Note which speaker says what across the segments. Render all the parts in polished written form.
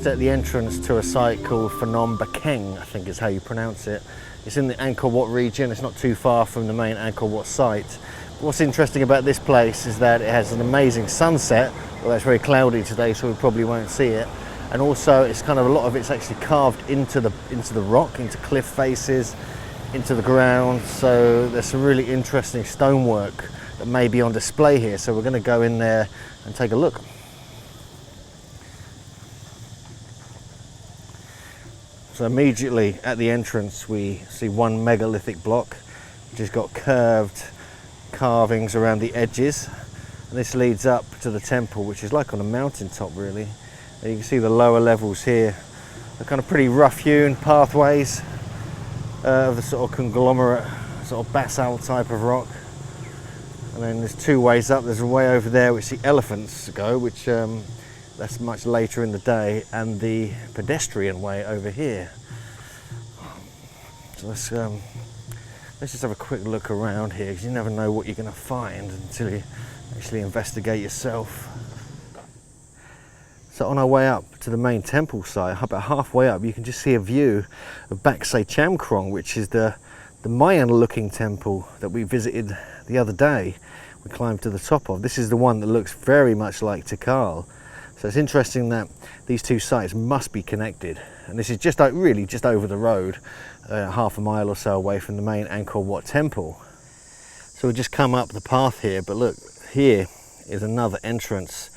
Speaker 1: At the entrance to a site called Phnom Bakheng, I think is how you pronounce it. It's in the Angkor Wat region. It's not too far from the main Angkor Wat site. What's interesting about this place is that it has an amazing sunset. Well, it's very cloudy today, so we probably won't see it. And also, it's kind of a lot of it's actually carved into the rock, into cliff faces, into the ground. So there's some really interesting stonework that may be on display here. So we're going to go in there and take a look. So immediately at the entrance we see one megalithic block which has got curved carvings around the edges, and this leads up to the temple, which is like on a mountaintop really. And you can see the lower levels here. They're kind of pretty rough hewn pathways of the sort of conglomerate, sort of basalt type of rock. And then there's two ways up. There's a way over there which the elephants go, which that's much later in the day, and the pedestrian way over here. So let's just have a quick look around here, because you never know what you're going to find until you actually investigate yourself. So on our way up to the main temple site, about halfway up, you can just see a view of Baksay Chamkrong, which is the Mayan looking temple that we visited the other day. We climbed to the top of. This is the one that looks very much like Tikal. So it's interesting that these two sites must be connected, and this is just really just over the road, half a mile or so away from the main Angkor Wat temple. So we've just come up the path here, but look, here is another entrance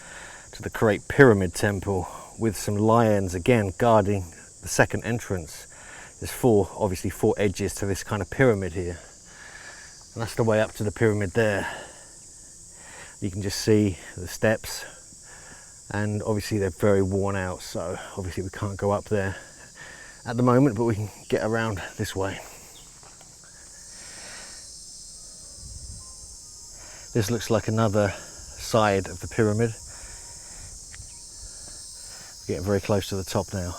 Speaker 1: to the Great Pyramid Temple with some lions again guarding the second entrance. There's obviously four edges to this kind of pyramid here, and that's the way up to the pyramid there. You can just see the steps. And obviously they're very worn out, so obviously we can't go up there at the moment, but we can get around this way. This looks like another side of the pyramid. We're getting very close to the top now.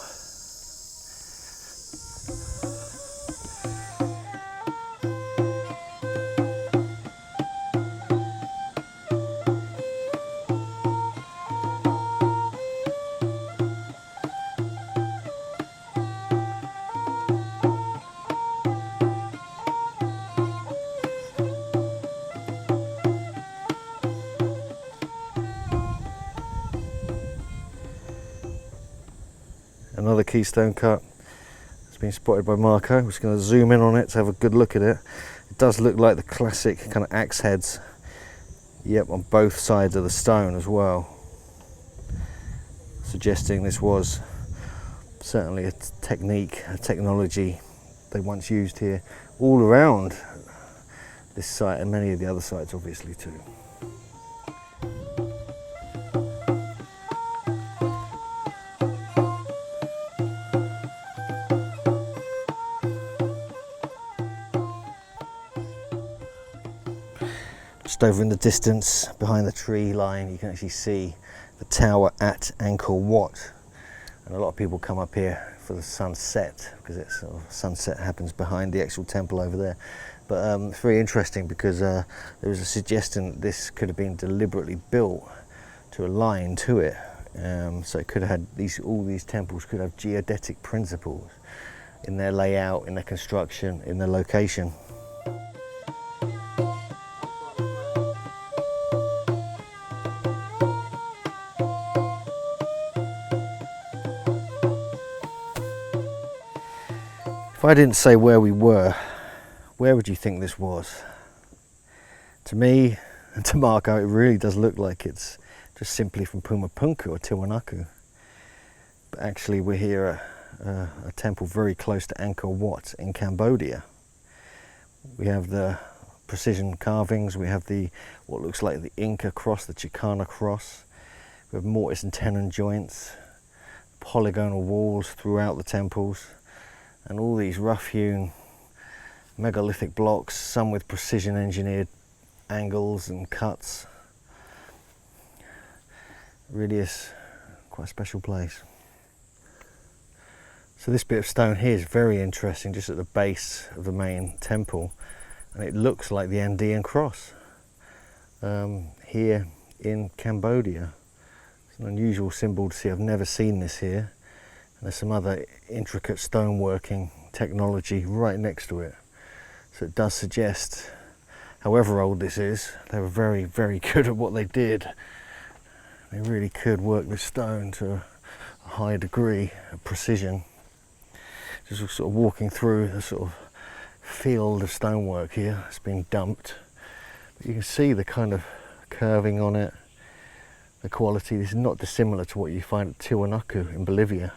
Speaker 1: Another keystone cut has been spotted by Marco. I'm just going to zoom in on it to have a good look at it. It does look like the classic kind of axe heads, yep, on both sides of the stone as well, suggesting this was certainly a technique, a technology they once used here all around this site and many of the other sites obviously too. Just over in the distance, behind the tree line, you can actually see the tower at Angkor Wat. And a lot of people come up here for the sunset, because it's sort of sunset happens behind the actual temple over there. But it's very interesting because there was a suggestion that this could have been deliberately built to align to it. So it could have had all these temples could have geodetic principles in their layout, in their construction, in their location. If I didn't say where we were, where would you think this was? To me and to Marco, it really does look like it's just simply from Pumapunku or Tiwanaku. But actually we're here at a temple very close to Angkor Wat in Cambodia. We have the precision carvings, we have what looks like the Inca cross, the Chicana cross. We have mortise and tenon joints, polygonal walls throughout the temples, and all these rough-hewn megalithic blocks, some with precision engineered angles and cuts. It really is quite a special place. So this bit of stone here is very interesting, just at the base of the main temple, and it looks like the Andean cross here in Cambodia. It's an unusual symbol to see. I've never seen this here. And there's some other intricate stoneworking technology right next to it. So it does suggest, however old this is, they were very, very good at what they did. They really could work with stone to a high degree of precision. Just sort of walking through the sort of field of stonework here. It's been dumped. But you can see the kind of curving on it, the quality. This is not dissimilar to what you find at Tiwanaku in Bolivia.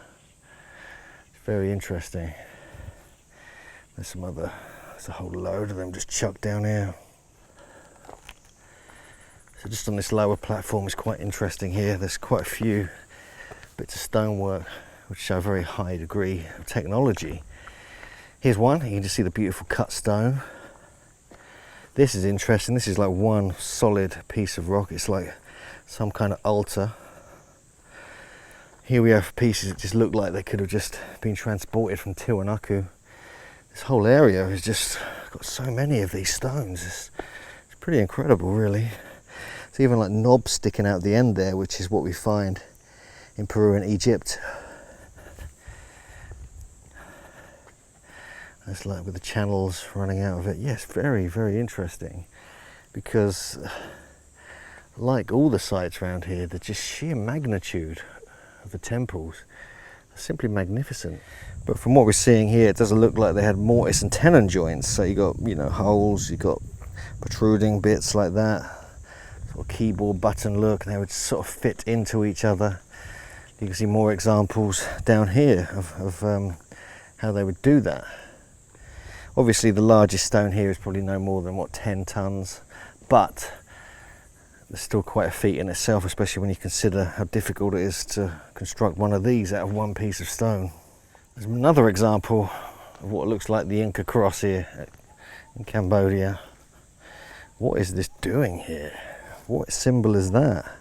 Speaker 1: Very interesting. There's a whole load of them just chucked down here. So just on this lower platform is quite interesting here. There's quite a few bits of stonework which show a very high degree of technology. Here's one, you can just see the beautiful cut stone. This is interesting. This is like one solid piece of rock. It's like some kind of altar. Here we have pieces that just look like they could have just been transported from Tiwanaku. This whole area has just got so many of these stones. It's pretty incredible, really. There's even like knobs sticking out the end there, which is what we find in Peru and Egypt. It's like with the channels running out of it. Yes, very, very interesting. Because like all the sites around here, the just sheer magnitude of the temples are simply magnificent. But from what we're seeing here, it doesn't look like they had mortise and tenon joints. So you got, you know, holes, you got protruding bits like that, sort of keyboard button look, and they would sort of fit into each other. You can see more examples down here of how they would do that. Obviously the largest stone here is probably no more than, what, 10 tons, but it's still quite a feat in itself, especially when you consider how difficult it is to construct one of these out of one piece of stone. There's another example of what looks like the Inca cross here in Cambodia. What is this doing here? What symbol is that?